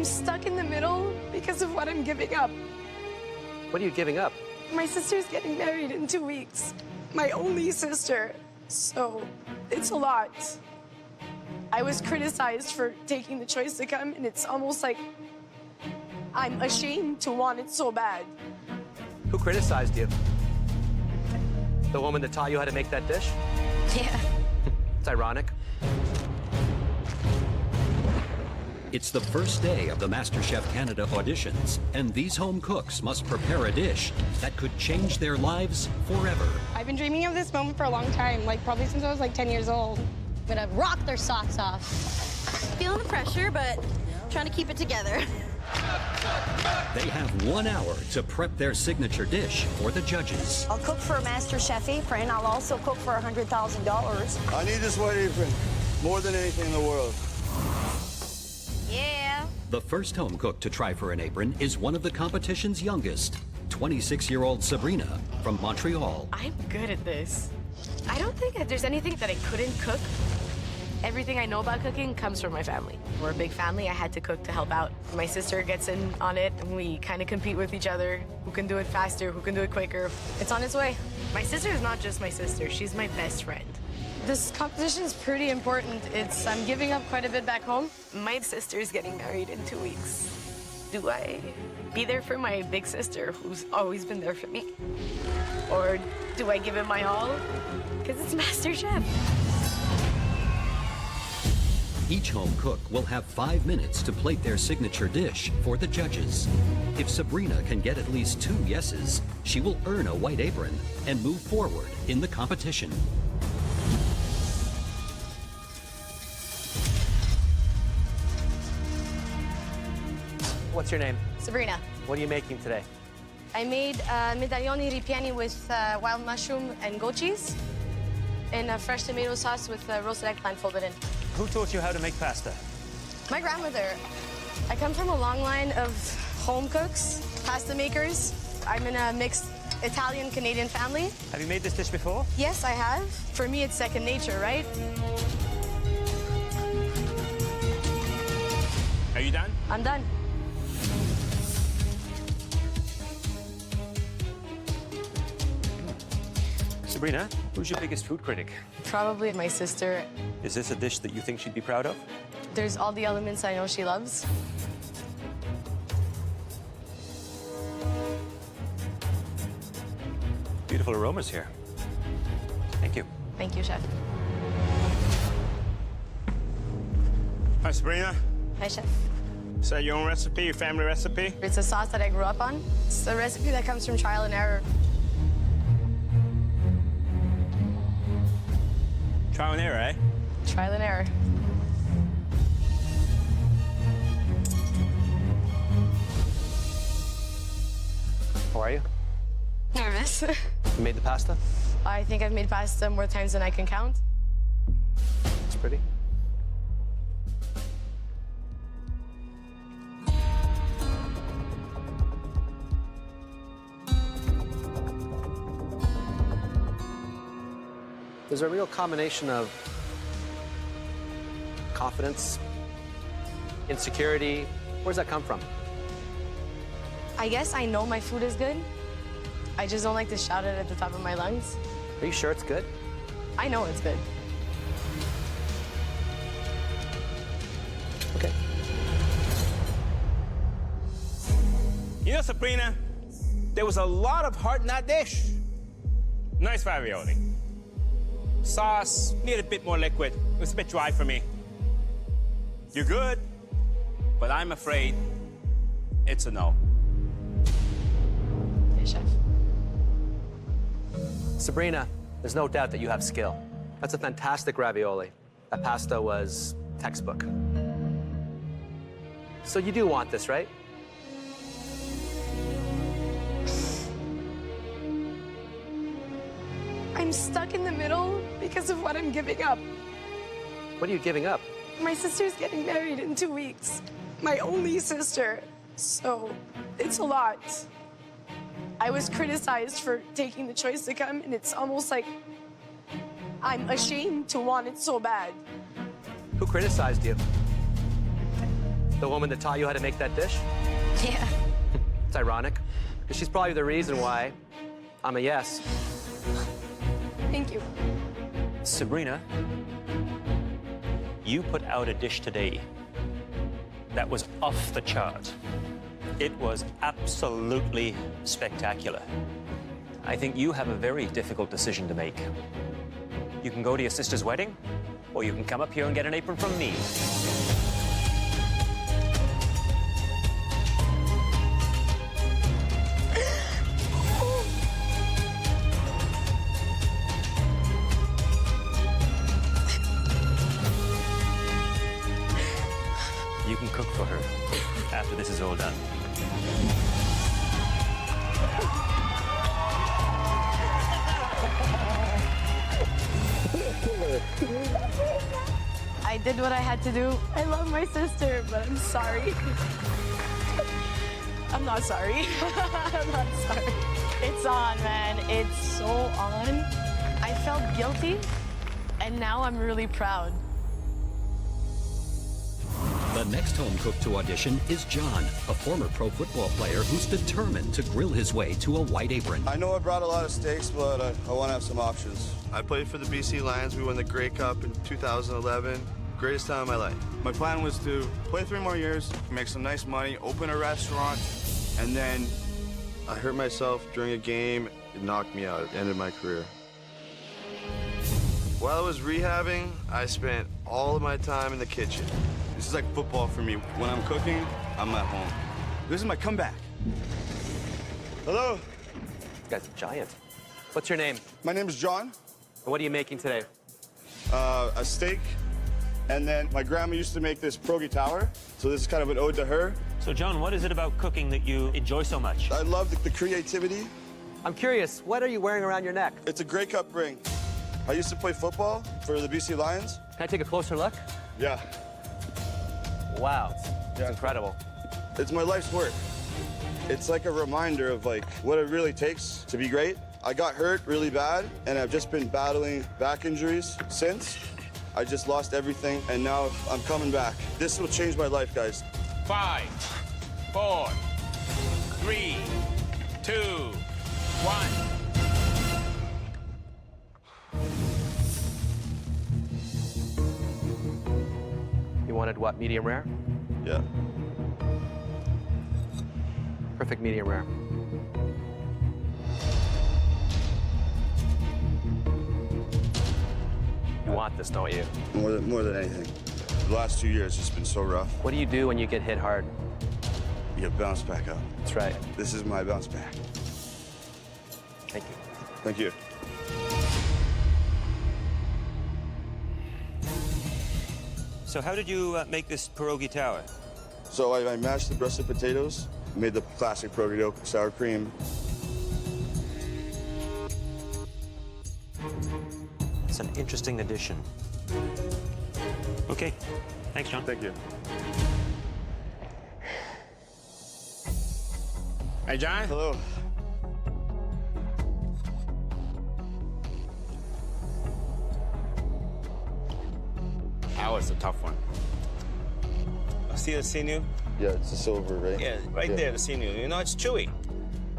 stuck in the middle because of what I'm giving up. What are you giving up? My sister's getting married in 2 weeks. My only sister. So it's a lot. I was criticized for taking the choice to come, and it's almost like I'm ashamed to want it so bad. Who criticized you? The woman that taught you how to make that dish? Yeah. It's ironic. It's the first day of the MasterChef Canada auditions, and these home cooks must prepare a dish that could change their lives forever. I've been dreaming of this moment for a long time, like probably since I was like 10 years old. I'm gonna rock their socks off. Feeling the pressure, but trying to keep it together. They have 1 hour to prep their signature dish for the judges. I'll cook for a MasterChef apron. I'll also cook for $100,000. I need this white apron more than anything in the world. Yeah. The first home cook to try for an apron is one of the competition's youngest, 26-year-old Sabrina from Montreal. I'm good at this. I don't think that there's anything that I couldn't cook. Everything I know about cooking comes from my family. We're a big family. I had to cook to help out. My sister gets in on it, and we kind of compete with each other. Who can do it faster? Who can do it quicker? It's on its way. My sister is not just my sister. She's my best friend. This competition is pretty important. I'm giving up quite a bit back home. My sister's getting married in 2 weeks. Do I be there for my big sister, who's always been there for me? Or do I give it my all? Because it's MasterChef. Each home cook will have 5 minutes to plate their signature dish for the judges. If Sabrina can get at least 2 yeses, she will earn a white apron and move forward in the competition. What's your name? Sabrina. What are you making today? I made medaglioni ripieni with wild mushroom and goat cheese, and a fresh tomato sauce with roasted eggplant folded in. Who taught you how to make pasta? My grandmother. I come from a long line of home cooks, pasta makers. I'm in a mixed Italian-Canadian family. Have you made this dish before? Yes, I have. For me, it's second nature, right? Are you done? I'm done. Sabrina, who's your biggest food critic? Probably my sister. Is this a dish that you think she'd be proud of? There's all the elements I know she loves. Beautiful aromas here. Thank you. Thank you, Chef. Hi, Sabrina. Hi, Chef. Is that your own recipe, your family recipe? It's a sauce that I grew up on. It's a recipe that comes from trial and error. Trial and error, eh? Trial and error. How are you? Nervous. You made the pasta? I think I've made pasta more times than I can count. It's pretty. There's a real combination of confidence, insecurity. Where's that come from? I guess I know my food is good. I just don't like to shout it at the top of my lungs. Are you sure it's good? I know it's good. Okay. You know, Sabrina, there was a lot of heart in that dish. Nice ravioli. Sauce needed a bit more liquid. It was a bit dry for me. You're good, but I'm afraid it's a no. Yeah, Chef. Sabrina, there's no doubt that you have skill. That's a fantastic ravioli. That pasta was textbook. So you do want this, right? I'm stuck in the middle because of what I'm giving up. What are you giving up? My sister's getting married in 2 weeks. My only sister. So it's a lot. I was criticized for taking the choice to come, and it's almost like I'm ashamed to want it so bad. Who criticized you? The woman that taught you how to make that dish? Yeah. It's ironic, because she's probably the reason why I'm a yes. Thank you. Sabrina, you put out a dish today that was off the chart. It was absolutely spectacular. I think you have a very difficult decision to make. You can go to your sister's wedding, or you can come up here and get an apron from me. You can cook for her after this is all done. I did what I had to do. I love my sister, but I'm sorry. I'm not sorry. I'm not sorry. It's on, man. It's so on. I felt guilty, and now I'm really proud. The next home cook to audition is John, a former pro football player who's determined to grill his way to a white apron. I know I brought a lot of steaks, but I want to have some options. I played for the BC Lions. We won the Grey Cup in 2011. Greatest time of my life. My plan was to play 3 more years, make some nice money, open a restaurant, and then I hurt myself during a game. It knocked me out. It ended my career. While I was rehabbing, I spent all of my time in the kitchen. this is like football for me. When I'm cooking, I'm at home. This is my comeback. Hello. This guy's a giant. What's your name? My name is John. And what are you making today? A steak. And then my grandma used to make this pierogi tower, so this is kind of an ode to her. So, John, what is it about cooking that you enjoy so much? I love the creativity. I'm curious, what are you wearing around your neck? It's a Grey Cup ring. I used to play football for the BC Lions. Can I take a closer look? Yeah. Wow, it's incredible. It's my life's work. It's like a reminder of like what it really takes to be great. I got hurt really bad, and I've just been battling back injuries since. I just lost everything, and now I'm coming back. This will change my life, guys. 5, 4, 3, 2, 1. You wanted what, medium rare? Yeah. Perfect medium rare. You want this, don't you? More than anything. The last 2 years has been so rough. What do you do when you get hit hard? You bounce back up. That's right. This is my bounce back. Thank you. Thank you. So how did you make this pierogi tower? So I mashed the breasted potatoes, made the classic pierogi dough, sour cream. It's an interesting addition. Okay, thanks, John. Thank you. Hey, John. Hello. That was a tough one. See the sinew? Yeah, it's the silver, right? Yeah, right there, the sinew. You know, it's chewy.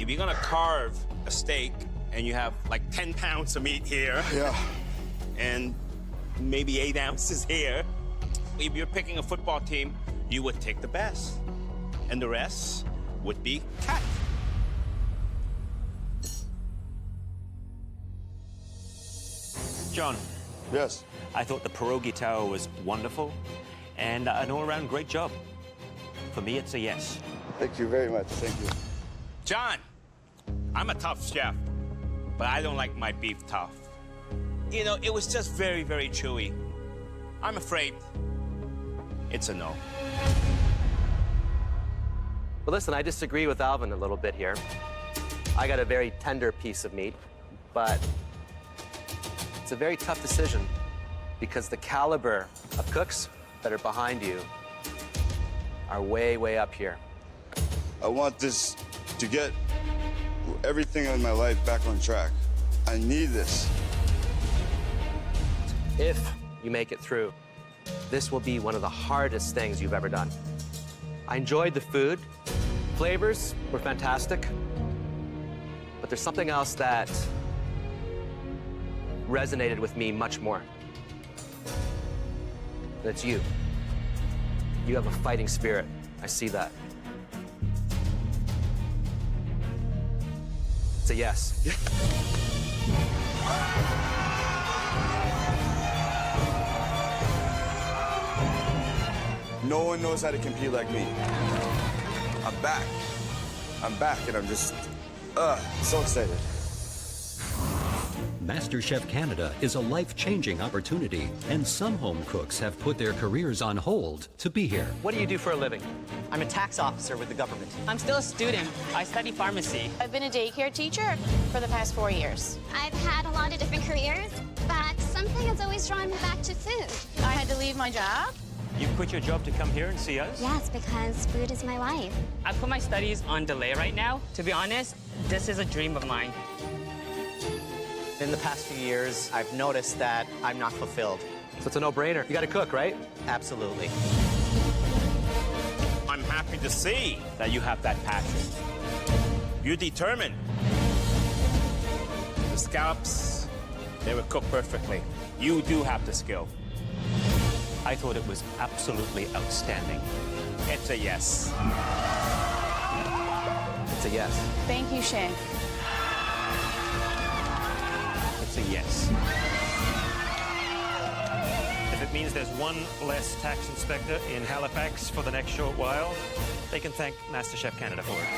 If you're gonna carve a steak and you have like 10 pounds of meat here, Yeah. and maybe 8 ounces here, if you're picking a football team, you would take the best, and the rest would be cut. John, Yes. I thought the pierogi tower was wonderful and an all-around great job. For me, it's a yes. Thank you very much. Thank you. John, I'm a tough chef, but I don't like my beef tough. You know, it was just very, very chewy. I'm afraid it's a no. Well, listen, I disagree with Alvin a little bit here. I got a very tender piece of meat, but it's a very tough decision because the caliber of cooks that are behind you are way, way up here. I want this to get everything in my life back on track. I need this. If you make it through, this will be one of the hardest things you've ever done. I enjoyed the food. Flavors were fantastic. But there's something else that resonated with me much more. And it's you. You have a fighting spirit. I see that. It's a yes. No one knows how to compete like me. I'm back. I'm back, and I'm just, so excited. MasterChef Canada is a life-changing opportunity, and some home cooks have put their careers on hold to be here. What do you do for a living? I'm a tax officer with the government. I'm still a student. I study pharmacy. I've been a daycare teacher for the past 4 years. I've had a lot of different careers, but something has always drawn me back to food. I had to leave my job. You quit your job to come here and see us? Yes, because food is my life. I put my studies on delay right now. To be honest, this is a dream of mine. In the past few years, I've noticed that I'm not fulfilled. So it's a no-brainer. You gotta cook, right? Absolutely. I'm happy to see that you have that passion. You're determined. The scallops, they were cooked perfectly. You do have the skill. I thought it was absolutely outstanding. It's a yes. It's a yes. Thank you, Chef. It's a yes. If it means there's one less tax inspector in Halifax for the next short while, they can thank MasterChef Canada for it.